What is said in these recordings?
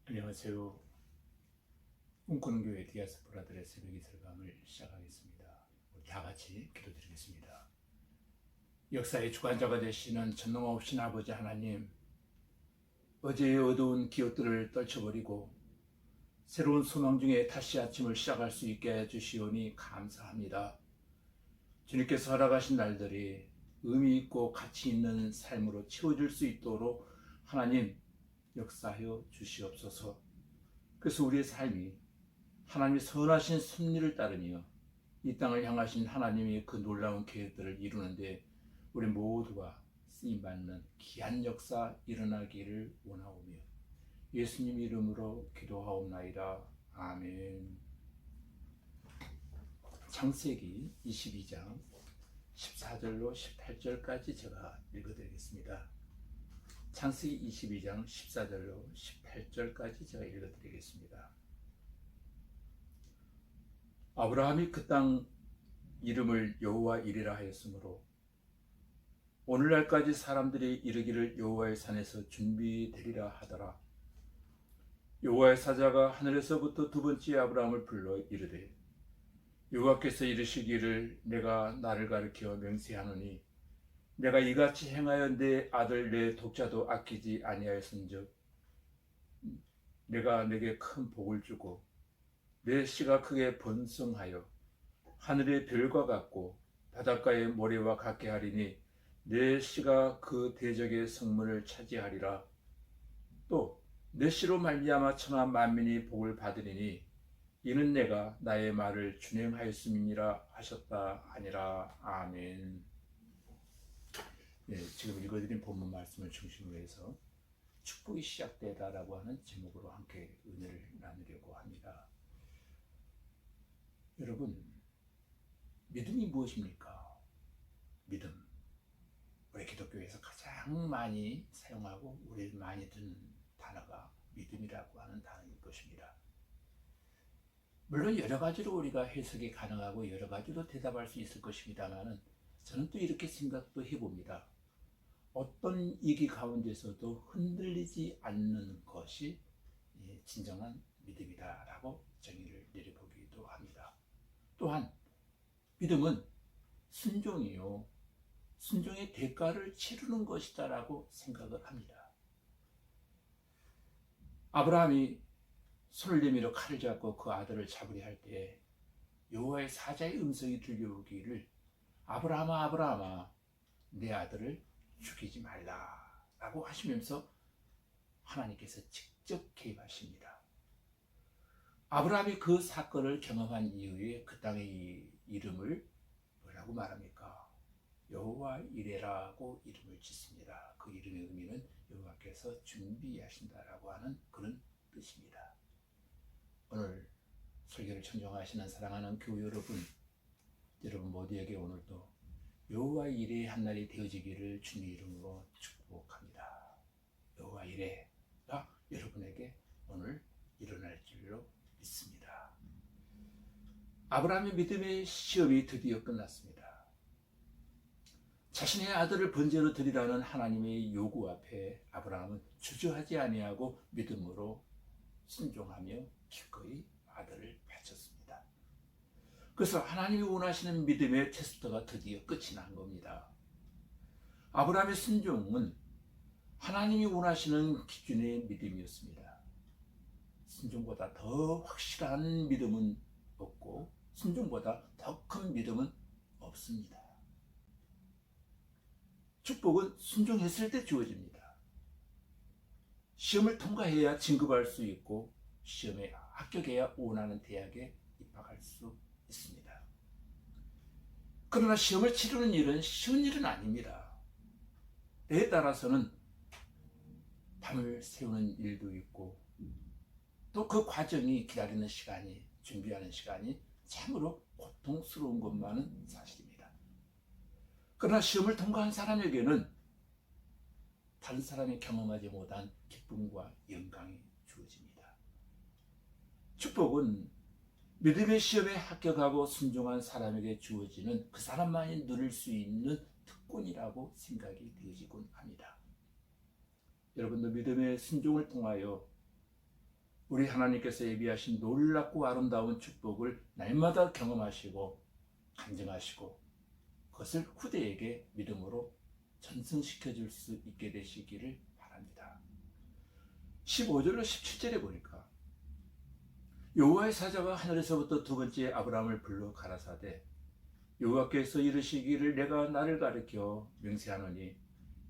안녕하세요. 꿈꾸는 교회 디아스포라들의 새벽 이슬감을 시작하겠습니다. 우리 다 같이 기도드리겠습니다. 역사의 주관자가 되시는 전능하신 아버지 하나님, 어제의 어두운 기억들을 떨쳐버리고 새로운 소망 중에 다시 아침을 시작할 수 있게 해주시오니 감사합니다. 주님께서 허락하신 날들이 의미 있고 가치 있는 삶으로 채워질 수 있도록 하나님 역사하여 주시옵소서. 그래서 우리의 삶이 하나님의 선하신 섭리를 따르며 이 땅을 향하신 하나님의 그 놀라운 계획들을 이루는데 우리 모두가 쓰임받는 귀한 역사 일어나기를 원하오며 예수님 이름으로 기도하옵나이다. 아멘. 창세기 22장 14절로 18절까지 제가 읽어드리겠습니다. 창세기 22장 14절로 18절까지 제가 읽어드리겠습니다. 아브라함이 그 땅 이름을 여호와 이레라 하였으므로 오늘날까지 사람들이 이르기를 여호와의 산에서 준비되리라 하더라. 여호와의 사자가 하늘에서부터 두 번째 아브라함을 불러 이르되 여호와께서 이르시기를 내가 나를 가리켜 맹세하노니 내가 이같이 행하여 내 아들 내 독자도 아끼지 아니하였은즉 내가 내게 큰 복을 주고 내 씨가 크게 번성하여 하늘의 별과 같고 바닷가의 모래와 같게 하리니 내 씨가 그 대적의 성문을 차지하리라. 또 내 씨로 말미암아 천하 만민이 복을 받으리니 이는 내가 나의 말을 준행하였음이니라 하셨다 하니라. 아멘. 네, 지금 읽어드린 본문 말씀을 중심으로 해서 축복이 시작되다라고 하는 제목으로 함께 은혜를 나누려고 합니다. 여러분, 믿음이 무엇입니까? 믿음. 우리 기독교에서 가장 많이 사용하고 우리 많이 듣는 단어가 믿음이라고 하는 단어일 것입니다. 물론 여러 가지로 우리가 해석이 가능하고 여러 가지로 대답할 수 있을 것입니다만 저는 또 이렇게 생각도 해봅니다. 어떤 위기 가운데서도 흔들리지 않는 것이 진정한 믿음이다라고 정의를 내려보기도 합니다. 또한 믿음은 순종이요, 순종의 대가를 치르는 것이다라고 생각을 합니다. 아브라함이 손을 내밀어 칼을 잡고 그 아들을 잡으려 할 때 여호와의 사자의 음성이 들려오기를 아브라함아 아브라함아 내 아들을 죽이지 말라라고 하시면서 하나님께서 직접 개입하십니다. 아브라함이 그 사건을 경험한 이후에 그 땅의 이름을 뭐라고 말합니까? 여호와 이레라고 이름을 짓습니다. 그 이름의 의미는 여호와께서 준비하신다라고 하는 그런 뜻입니다. 오늘 설교를 청정하시는 사랑하는 교회 여러분 모두에게 오늘도 여호와 이레의 한날이 되어지기를 주님 이름으로 축복합니다. 여호와 이레가 여러분에게 오늘 일어날 줄로 믿습니다. 아브라함의 믿음의 시험이 드디어 끝났습니다. 자신의 아들을 번제로 드리라는 하나님의 요구 앞에 아브라함은 주저하지 아니하고 믿음으로 순종하며 기꺼이 아들을 바쳤습니다. 그래서 하나님이 원하시는 믿음의 테스트가 드디어 끝이 난 겁니다. 아브라함의 순종은 하나님이 원하시는 기준의 믿음이었습니다. 순종보다 더 확실한 믿음은 없고 순종보다 더 큰 믿음은 없습니다. 축복은 순종했을 때 주어집니다. 시험을 통과해야 진급할 수 있고 시험에 합격해야 원하는 대학에 입학할 수 있습니다. 그러나 시험을 치르는 일은 쉬운 일은 아닙니다. 때에 따라서는 밤을 새우는 일도 있고 또 그 과정이 기다리는 시간이, 준비하는 시간이 참으로 고통스러운 것만은 사실입니다. 그러나 시험을 통과한 사람에게는 다른 사람이 경험하지 못한 기쁨과 영광이 주어집니다. 축복은 믿음의 시험에 합격하고 순종한 사람에게 주어지는 그 사람만이 누릴 수 있는 특권이라고 생각이 되어지곤 합니다. 여러분도 믿음의 순종을 통하여 우리 하나님께서 예비하신 놀랍고 아름다운 축복을 날마다 경험하시고 간증하시고 그것을 후대에게 믿음으로 전승시켜 줄 수 있게 되시기를 바랍니다. 15절로 17절에 보니까 여호와의 사자가 하늘에서부터 두 번째 아브라함을 불러 가라사대 여호와께서 이르시기를 내가 나를 가리켜 맹세하노니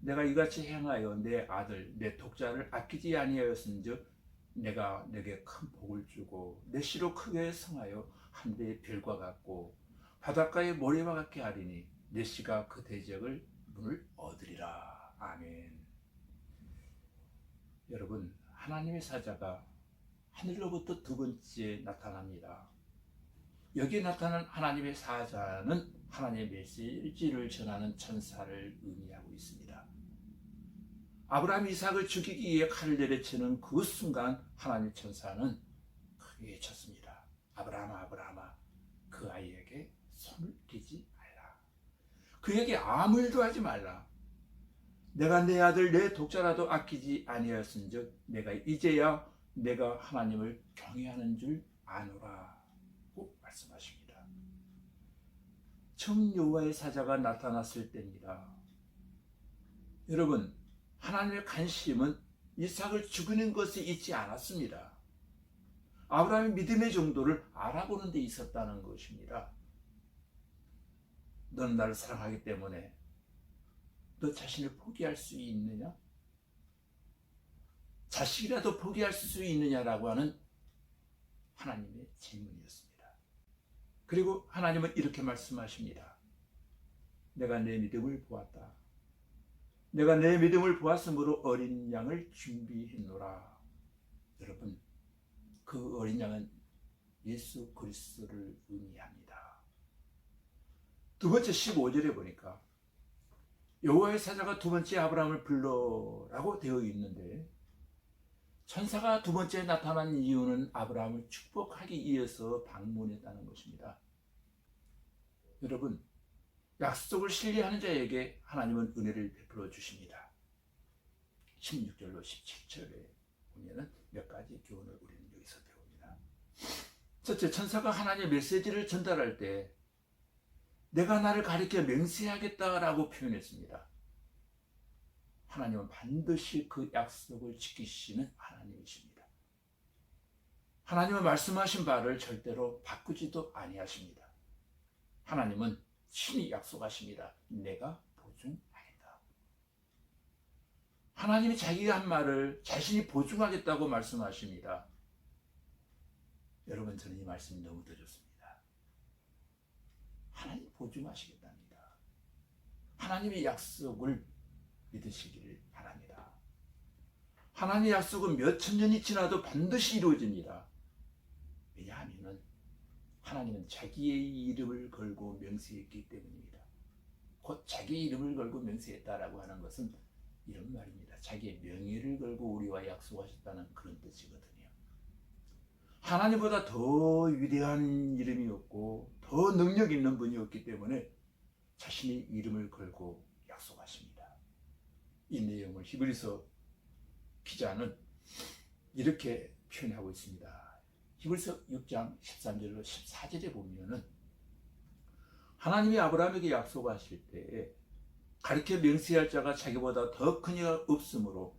내가 이같이 행하여 내 아들 내 독자를 아끼지 아니하였은즉 내가 내게 큰 복을 주고 내 씨로 크게 성하여 한대의 별과 같고 바닷가의 모래와 같게 하리니 내 씨가 그 대적을 문을 얻으리라. 아멘. 여러분, 하나님의 사자가 하늘로부터 두 번째 나타납니다. 여기에 나타난 하나님의 사자는 하나님의 메시지를 전하는 천사를 의미하고 있습니다. 아브라함 이삭을 죽이기 위해 칼을 내려치는 그 순간 하나님 천사는 크게 외쳤습니다. 아브라함아 아브라함아 그 아이에게 손을 대지 말라. 그에게 아무 일도 하지 말라. 내가 내 아들 내 독자라도 아끼지 아니하였은즉 내가 이제야 내가 하나님을 경외하는 줄 아노라고 말씀하십니다. 처음 여호와의 사자가 나타났을 때입니다. 여러분, 하나님의 관심은 이삭을 죽이는 것에 있지 않았습니다. 아브라함의 믿음의 정도를 알아보는 데 있었다는 것입니다. 너는 나를 사랑하기 때문에 너 자신을 포기할 수 있느냐? 자식이라도 포기할 수 있느냐라고 하는 하나님의 질문이었습니다. 그리고 하나님은 이렇게 말씀하십니다. 내가 내 믿음을 보았다. 내가 내 믿음을 보았으므로 어린 양을 준비했노라. 여러분, 그 어린 양은 예수 그리스도를 의미합니다. 두 번째 15절에 보니까 여호와의 사자가 두 번째 아브라함을 불러라고 되어 있는데 천사가 두 번째 나타난 이유는 아브라함을 축복하기 위해서 방문했다는 것입니다. 여러분, 약속을 신뢰하는 자에게 하나님은 은혜를 베풀어 주십니다. 16절로 17절에 보면 몇 가지 교훈을 우리는 여기서 배웁니다. 첫째, 천사가 하나님의 메시지를 전달할 때 내가 나를 가리켜 맹세하겠다라고 표현했습니다. 하나님은 반드시 그 약속을 지키시는 하나님이십니다. 하나님은 말씀하신 바를 절대로 바꾸지도 아니하십니다. 하나님은 친히 약속하십니다. 내가 보증하겠다. 하나님이 자기가 한 말을 자신이 보증하겠다고 말씀하십니다. 여러분, 저는 이 말씀이 너무 더 좋습니다. 하나님 보증하시겠답니다. 하나님의 약속을 믿으시기를 바랍니다. 하나님의 약속은 몇 천 년이 지나도 반드시 이루어집니다. 왜냐하면 하나님은 자기의 이름을 걸고 명세했기 때문입니다. 곧 자기의 이름을 걸고 명세했다라고 하는 것은 이런 말입니다. 자기의 명예를 걸고 우리와 약속하셨다는 그런 뜻이거든요. 하나님보다 더 위대한 이름이 없고 더 능력 있는 분이 없기 때문에 자신의 이름을 걸고 약속하십니다. 이 내용을 히브리서 기자는 이렇게 표현하고 있습니다. 히브리서 6장 13절로 14절에 보면은 하나님이 아브라함에게 약속하실 때에 가르쳐 명세할 자가 자기보다 더 큰 이가 없으므로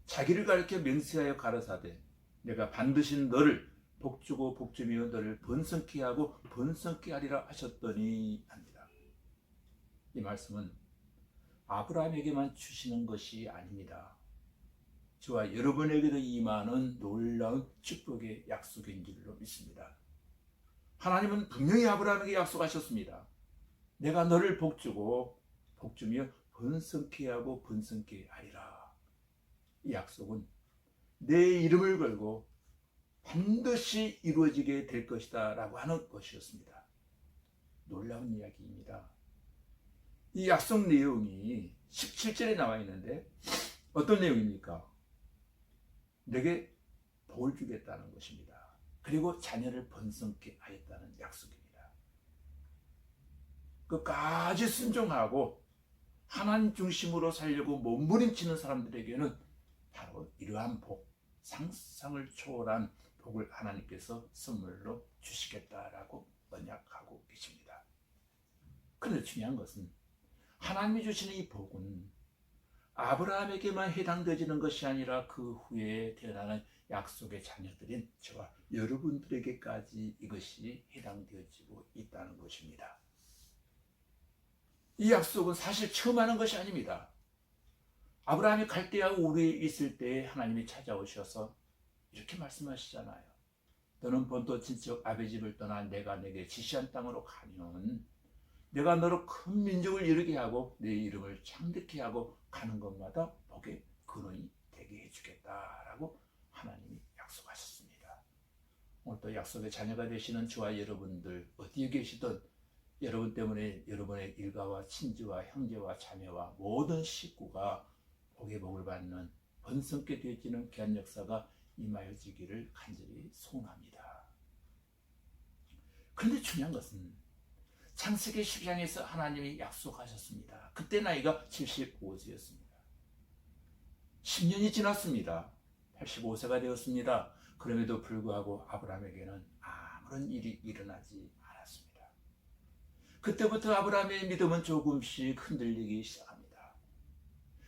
자기를 가르쳐 명세하여 가라사대 내가 반드시 너를 복주고 복주며 너를 번성케 하고 번성케 하리라 하셨더니 합니다. 이 말씀은 아브라함에게만 주시는 것이 아닙니다. 저와 여러분에게도 임하는 놀라운 축복의 약속인 줄로 믿습니다. 하나님은 분명히 아브라함에게 약속하셨습니다. 내가 너를 복주고 복주며 번성케 하고 번성케 하리라. 이 약속은 내 이름을 걸고 반드시 이루어지게 될 것이다 라고 하는 것이었습니다. 놀라운 이야기입니다. 이 약속 내용이 17절에 나와 있는데 어떤 내용입니까? 내게 복을 주겠다는 것입니다. 그리고 자녀를 번성케 하겠다는 약속입니다. 끝까지 순종하고 하나님 중심으로 살려고 몸부림치는 사람들에게는 바로 이러한 복, 상상을 초월한 복을 하나님께서 선물로 주시겠다라고 언약하고 계십니다. 그런데 중요한 것은 하나님이 주시는 이 복은 아브라함에게만 해당되지는 것이 아니라 그 후에 태어나는 약속의 자녀들인 저와 여러분들에게까지 이것이 해당되어지고 있다는 것입니다. 이 약속은 사실 처음 하는 것이 아닙니다. 아브라함이 갈대아 우르에 있을 때 하나님이 찾아오셔서 이렇게 말씀하시잖아요. 너는 본토 친척 아베 집을 떠나 내가 내게 지시한 땅으로 가면 내가 너로 큰 민족을 이루게 하고 내 이름을 창대케 하고 가는 것마다 복의 근원이 되게 해주겠다라고 하나님이 약속하셨습니다. 오늘 또 약속의 자녀가 되시는 저와 여러분들 어디에 계시든 여러분 때문에 여러분의 일가와 친지와 형제와 자매와 모든 식구가 복의 복을 받는 번성케 되어지는 귀한 역사가 임하여지기를 간절히 소원합니다. 그런데 중요한 것은 창세기 10장에서 하나님이 약속하셨습니다. 그때 나이가 75세였습니다. 10년이 지났습니다. 85세가 되었습니다. 그럼에도 불구하고 아브라함에게는 아무런 일이 일어나지 않았습니다. 그때부터 아브라함의 믿음은 조금씩 흔들리기 시작합니다.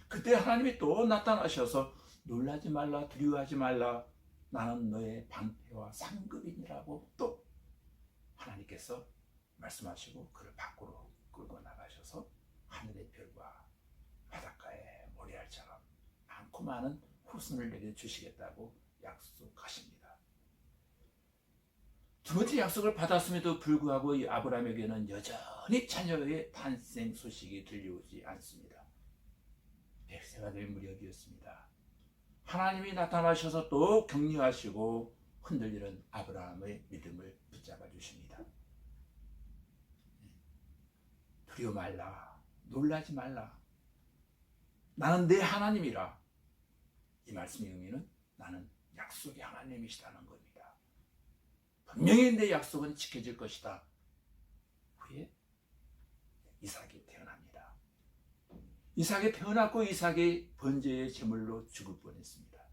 그때 하나님이 또 나타나셔서 놀라지 말라, 두려워하지 말라, 나는 너의 방패와 상급이니라고 또 하나님께서 말씀하시고 그를 밖으로 끌고 나가셔서 하늘의 별과 바닷가의 모래알처럼 많고 많은 후손을 내게 주시겠다고 약속하십니다. 두 번째 약속을 받았음에도 불구하고 이 아브라함에게는 여전히 자녀의 탄생 소식이 들려오지 않습니다. 100세가 될 무렵이었습니다. 하나님이 나타나셔서 또 격려하시고 흔들리는 아브라함의 믿음을 붙잡아 주십니다. 두려워 말라, 놀라지 말라, 나는 내 하나님이라. 이 말씀의 의미는 나는 약속의 하나님이시다는 겁니다. 분명히 내 약속은 지켜질 것이다. 후에 이삭이 태어납니다. 이삭이 태어났고 이삭이 번제의 제물로 죽을 뻔했습니다.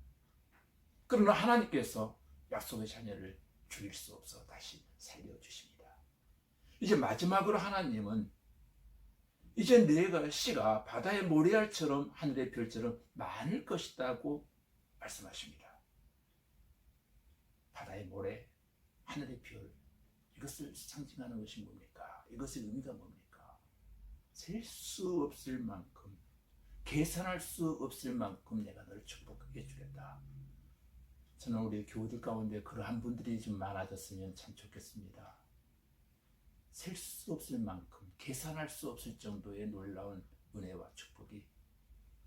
그러나 하나님께서 약속의 자녀를 죽일 수 없어 다시 살려주십니다. 이제 마지막으로 하나님은 이제 내가 씨가 바다의 모래알처럼 하늘의 별처럼 많을 것이라고 말씀하십니다. 바다의 모래, 하늘의 별, 이것을 상징하는 것이 뭡니까? 이것의 의미가 뭡니까? 셀 수 없을 만큼, 계산할 수 없을 만큼 내가 너를 축복해 주겠다. 저는 우리 교우들 가운데 그러한 분들이 좀 많아졌으면 참 좋겠습니다. 셀 수 없을 만큼, 계산할 수 없을 정도의 놀라운 은혜와 축복이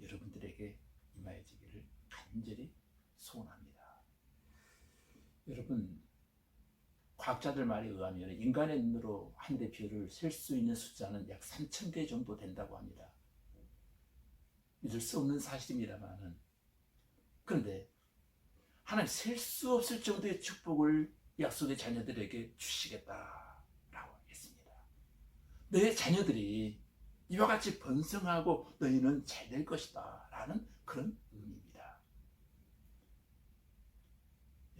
여러분들에게 임하여지기를 간절히 소원합니다. 여러분, 과학자들 말에 의하면 인간의 눈으로 하늘의 별을 셀 수 있는 숫자는 약 3,000개 정도 된다고 합니다. 믿을 수 없는 사실입니다만은, 그런데 하나님 셀 수 없을 정도의 축복을 약속의 자녀들에게 주시겠다라고 했습니다. 너의 자녀들이 이와 같이 번성하고 너희는 잘 될 것이다 라는 그런 의미입니다.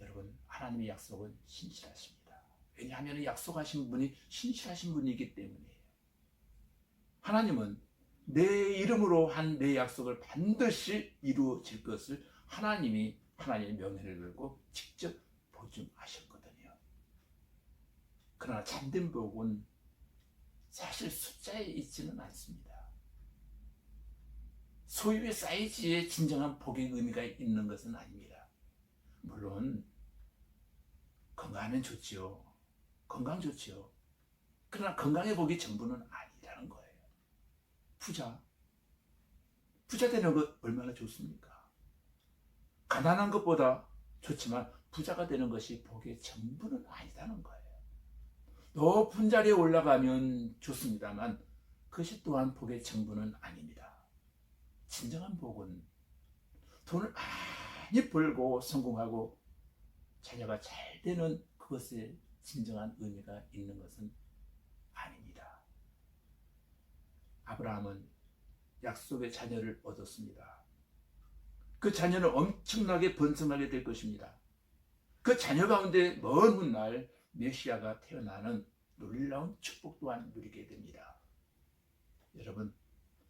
여러분, 하나님의 약속은 신실하십니다. 왜냐하면 약속하신 분이 신실하신 분이기 때문이에요. 하나님은 내 이름으로 한 내 약속을 반드시 이루어질 것을 하나님이 하나님의 명예를 걸고 직접 보증하셨거든요. 그러나 참된 복은 사실 숫자에 있지는 않습니다. 소유의 사이즈에 진정한 복의 의미가 있는 것은 아닙니다. 물론 건강하면 좋지요. 건강 좋지요. 그러나 건강의 복이 전부는 아니라는 거예요. 부자 되는 것 얼마나 좋습니까? 가난한 것보다 좋지만 부자가 되는 것이 복의 전부는 아니다는 거예요. 높은 자리에 올라가면 좋습니다만 그것이 또한 복의 전부는 아닙니다. 진정한 복은 돈을 많이 벌고 성공하고 자녀가 잘 되는 그것에 진정한 의미가 있는 것은 아닙니다. 아브라함은 약속의 자녀를 얻었습니다. 그 자녀는 엄청나게 번성하게 될 것입니다. 그 자녀 가운데 먼 훗날 메시아가 태어나는 놀라운 축복 또한 누리게 됩니다. 여러분,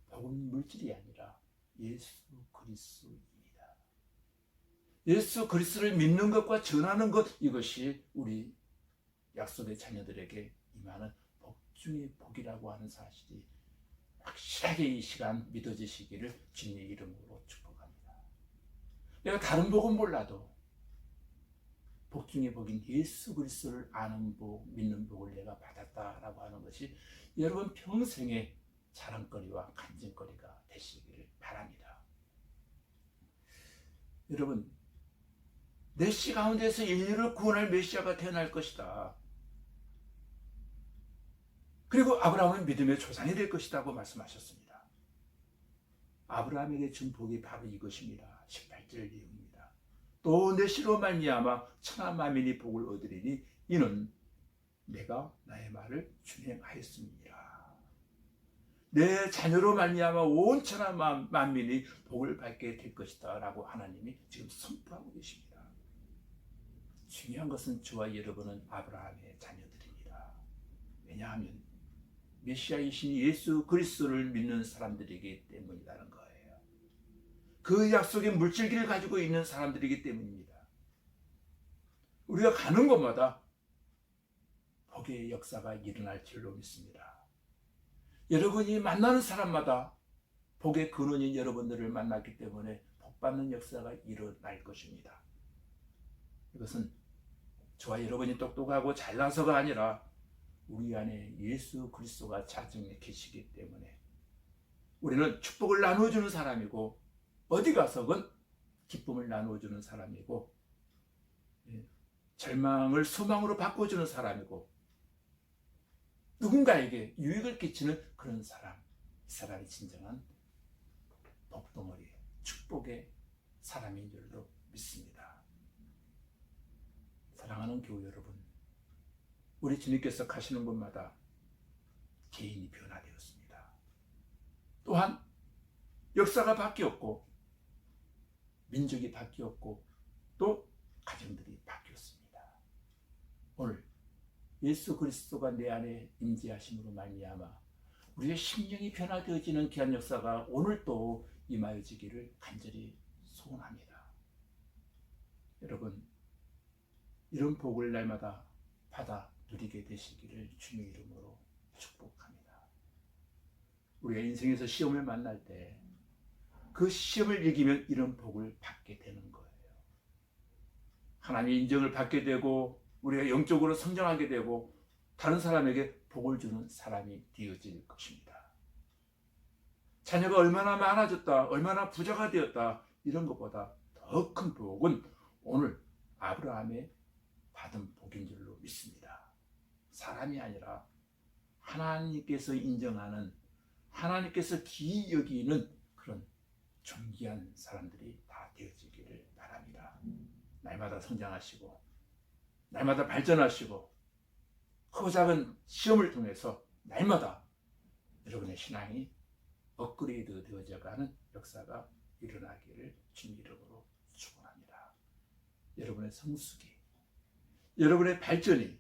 복은 물질이 아니라 예수 그리스도입니다. 예수 그리스도를 믿는 것과 전하는 것, 이것이 우리 약속의 자녀들에게 임하는 복 중의 복이라고 하는 사실이 확실하게 이 시간 믿어지시기를 주님의 이름으로 축복합니다. 내가 다른 복은 몰라도 복 중의 복인 예수 그리스도를 아는 복, 믿는 복을 내가 받았다라고 하는 것이 여러분 평생의 자랑거리와 간증거리가 되시기를 바랍니다. 여러분, 내 씨 가운데서 인류를 구원할 메시아가 태어날 것이다. 그리고 아브라함은 믿음의 조상이 될 것이라고 말씀하셨습니다. 아브라함에게 준 복이 바로 이것입니다. 18절 내용입니다. 또 내 씨로 말미암아 천하 만민이 복을 얻으리니 이는 내가 나의 말을 준행하였음이니라. 내 자녀로 말미암아 온 천하 만민이 복을 받게 될 것이다 라고 하나님이 지금 선포하고 계십니다. 중요한 것은 저와 여러분은 아브라함의 자녀들입니다. 왜냐하면 메시아이신 예수 그리스도를 믿는 사람들이기 때문이라는 거예요. 그 약속의 물질기를 가지고 있는 사람들이기 때문입니다. 우리가 가는 곳마다 복의 역사가 일어날 줄로 믿습니다. 여러분이 만나는 사람마다 복의 근원인 여러분들을 만났기 때문에 복받는 역사가 일어날 것입니다. 이것은 저와 여러분이 똑똑하고 잘나서가 아니라 우리 안에 예수 그리스도가 자정해 계시기 때문에 우리는 축복을 나누어주는 사람이고 어디 가서건 기쁨을 나누어주는 사람이고 절망을 소망으로 바꿔주는 사람이고 누군가에게 유익을 끼치는 그런 사람, 이 사람이 진정한 복덩어리, 축복의 사람인 줄로 믿습니다. 사랑하는 교우 여러분, 우리 주님께서 가시는 곳마다 개인이 변화되었습니다. 또한 역사가 바뀌었고 민족이 바뀌었고 또 가정들이 바뀌었습니다. 오늘 예수 그리스도가 내 안에 임재하심으로 말미암아 우리의 심령이 변화되어지는 귀한 역사가 오늘 또 임하여지기를 간절히 소원합니다. 여러분, 이런 복을 날마다 받아 누리게 되시기를 주님의 이름으로 축복합니다. 우리가 인생에서 시험을 만날 때 그 시험을 이기면 이런 복을 받게 되는 거예요. 하나님의 인정을 받게 되고 우리가 영적으로 성장하게 되고 다른 사람에게 복을 주는 사람이 되어질 것입니다. 자녀가 얼마나 많아졌다, 얼마나 부자가 되었다, 이런 것보다 더 큰 복은 오늘 아브라함의 받은 복인 줄로 믿습니다. 사람이 아니라 하나님께서 인정하는, 하나님께서 기이 여기는 그런 존귀한 사람들이 다 되어지기를 바랍니다. 날마다 성장하시고 날마다 발전하시고 크고 작은 시험을 통해서 날마다 여러분의 신앙이 업그레이드 되어져가는 역사가 일어나기를 주님 이름으로 축원합니다. 여러분의 성숙이, 여러분의 발전이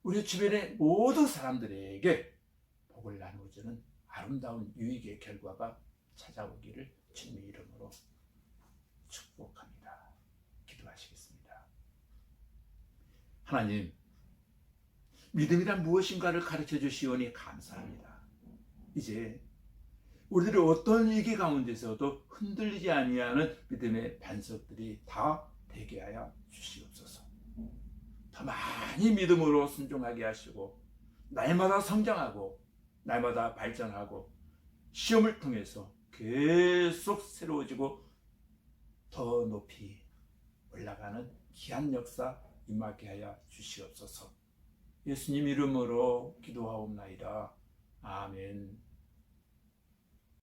우리 주변의 모든 사람들에게 복을 나누어주는 아름다운 유익의 결과가 찾아오기를 주님의 이름으로 축복합니다. 기도하시겠습니다. 하나님, 믿음이란 무엇인가를 가르쳐 주시오니 감사합니다. 이제 우리들이 어떤 위기 가운데서도 흔들리지 아니하는 믿음의 반석들이 다 되게 하여 주시옵소서. 더 많이 믿음으로 순종하게 하시고 날마다 성장하고 날마다 발전하고 시험을 통해서 계속 새로워지고 더 높이 올라가는 귀한 역사 임하게 하여 주시옵소서. 예수님 이름으로 기도하옵나이다. 아멘.